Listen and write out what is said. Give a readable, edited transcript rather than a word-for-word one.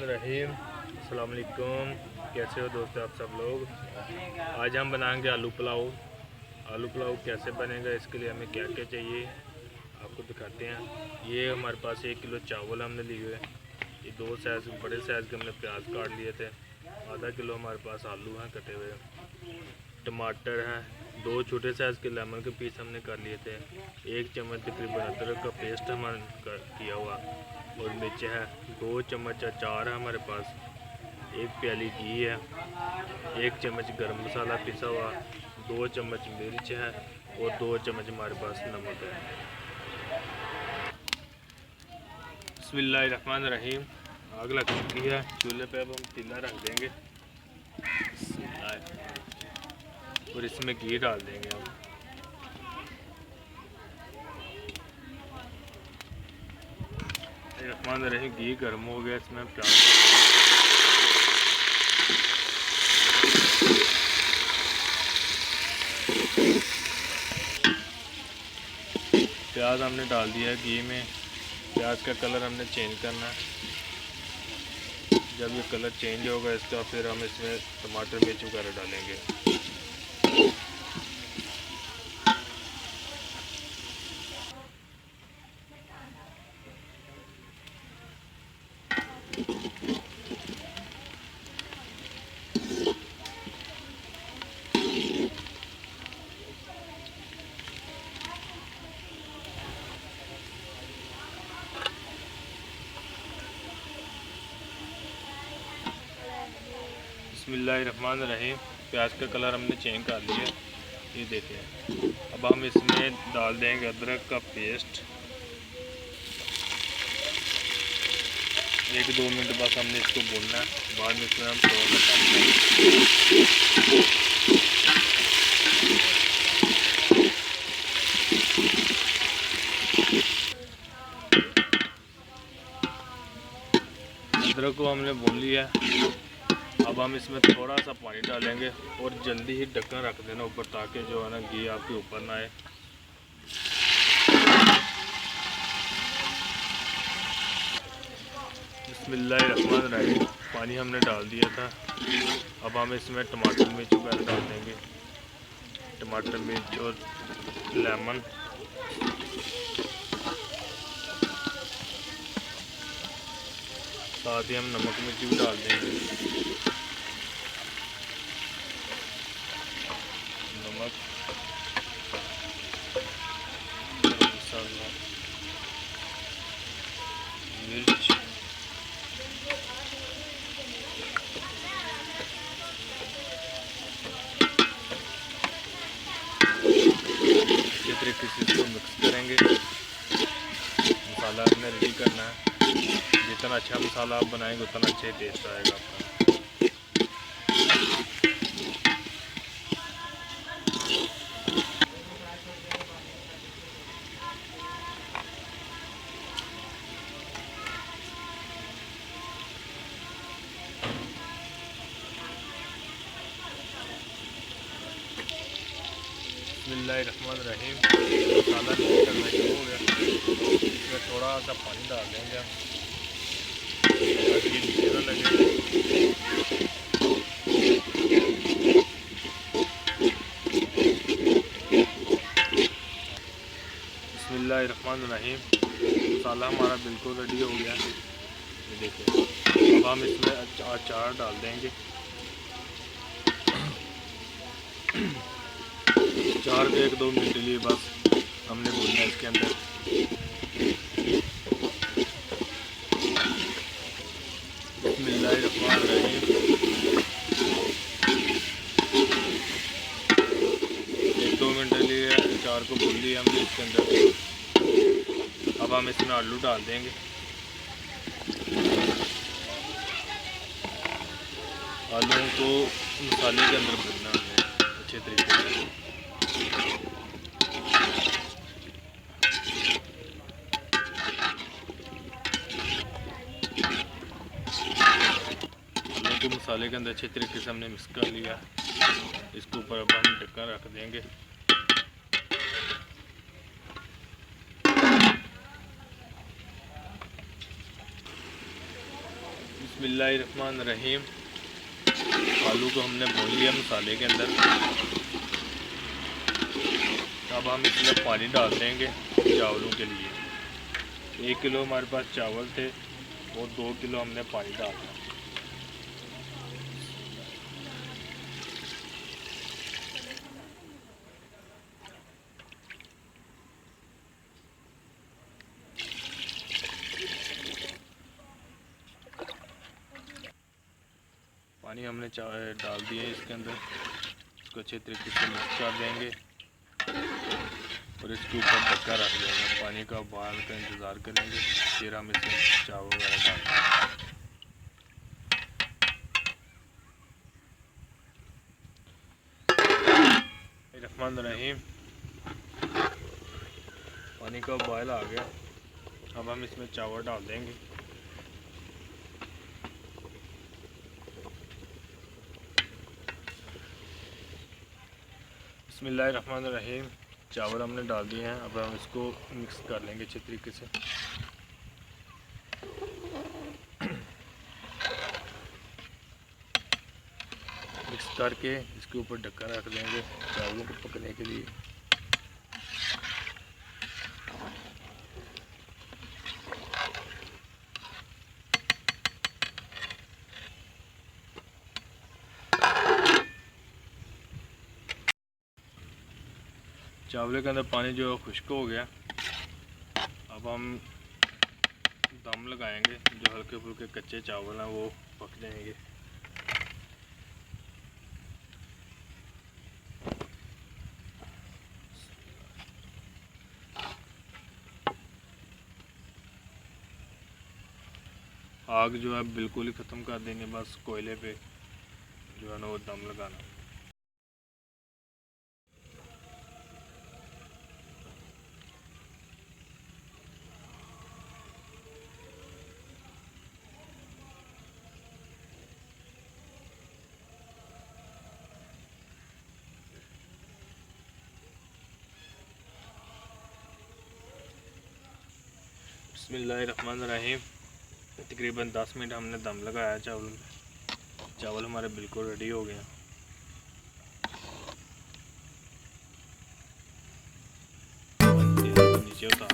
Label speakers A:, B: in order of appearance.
A: रहीम अस्सलाम वालेकुम। कैसे हो दोस्तों आप सब लोग। आज हम बनाएंगे आलू पुलाव। आलू पुलाव कैसे बनेगा, इसके लिए हमें क्या क्या चाहिए आपको दिखाते हैं। ये हमारे पास 1 किलो चावल हमने लिए हुए। ये 2 साइज़ बड़े साइज़ के हमने प्याज काट लिए थे। आधा किलो हमारे पास आलू हैं कटे हुए। टमाटर हैं। 2 छोटे साइज़ के लेमन के पीस हमने कर लिए थे। 1 चम्मच तकरीबन अदरक का पेस्ट हमने किया हुआ और मिर्च है। 2 चम्मच अचार है हमारे पास। 1 प्याली घी है। 1 चम्मच गरम मसाला पिसा हुआ। 2 चम्मच मिर्च है और 2 चम्मच हमारे पास नमक है। बिस्मिल्लाहिर्रहमानिर्रहीम। आग लग चुकी है चूल्हे पे। अब हम पतीला रख देंगे और इसमें घी डाल देंगे हम। रहमान रहीम। घी गर्म हो गया, इसमें प्याज हमने डाल दिया है घी में। प्याज का कलर हमने चेंज करना है। जब ये कलर चेंज होगा इसका, फिर हम इसमें टमाटर मिर्च वगैरह डालेंगे। बिस्मिल्लाहिर्रहमानिर्रहीम। प्याज का कलर हमने चेंज कर लिया, ये देखें। अब हम इसमें डाल देंगे अदरक का पेस्ट। 1-2 मिनट बस हमने इसको भूनना है। बाद में इसमें हम थोड़ा सा अदरक को हमने भून लिया। अब हम इसमें थोड़ा सा पानी डालेंगे और जल्दी ही ढक्कन रख देना ऊपर, ताकि जो है ना घी आपके ऊपर ना आए। बिस्मिल्लाहिर्रहमानिर्रहीम। पानी हमने डाल दिया था। अब हम इसमें टमाटर मिर्च वगैरह डाल देंगे। टमाटर मिर्च और लेमन। साथ ही हम नमक मिर्च भी डाल देंगे। नमक, मसाला, मिर्च, अच्छे तरीके से इसको मिक्स करेंगे। मसाला हमने रेडी करना है। जितना अच्छा मसाला आप बनाएंगे उतना अच्छा टेस्ट आएगा आपका। बिस्मिल्लाहिर्रहमानिर्रहीम। मसाला मिक्स करना शुरू हो गया। इसमें थोड़ा सा पानी डाल देंगे ताकि नीचे ना लगे। बिस्मिल्लाहिर्रहमानिर्रहीम। मसाला हमारा बिल्कुल रेडी हो गया, ये देखिए। अब हम इसमें अचार डाल देंगे। अचार के 1-2 मिनट के लिए बस हमने भूनना है इसके अंदर। बिस्मिल्लाहिर्रहमानिर्रहीम। 1-2 मिनट के लिए अचार को भून लिया हमने इसके अंदर। अब हम इसमें आलू डाल देंगे। आलू को मसाले के अंदर भूनना हमने अच्छे तरीके से। आलू को मसाले के अंदर अच्छे तरीके से हमने मिक्स कर लिया। इसके ऊपर अब हम ढक्कन रख देंगे। बिस्मिल्लाहिर्रहमानिर्रहीम। आलू को हमने भून लिया मसाले के अंदर। अब हम इसमें पानी डाल देंगे चावलों के लिए। 1 किलो हमारे पास चावल थे और 2 किलो हमने पानी डाला। पानी हमने डाल दिया है इसके अंदर। इसको अच्छे तरीके से मिक्स कर देंगे और इसके ऊपर ढक्का रख देंगे। पानी का उबाल का इंतज़ार करेंगे, फिर हम इसमें चावल वगैरह डालेंगे। रहमानिर्रहीम। पानी का उबाल आ गया। अब हम इसमें चावल डाल देंगे। बिस्मिल्लाहिर्रहमानिर्रहीम। चावल हमने डाल दिए हैं। अब हम इसको मिक्स कर लेंगे अच्छे तरीके से। मिक्स करके इसके ऊपर ढक्कन रख देंगे चावलों को पकने के लिए। चावल के अंदर पानी जो खुश्क हो गया। अब हम दम लगाएंगे। जो हल्के फुल्के कच्चे चावल हैं वो पक जाएंगे। आग जो है बिल्कुल ही ख़त्म कर देंगे, बस कोयले पे जो है ना वो दम लगाना। बिस्मिल्लाहिर्रहमानिर्रहीम। तकरीबन 10 मिनट हमने दम लगाया चावल में। चावल हमारे बिल्कुल रेडी हो गए। नीचे उतार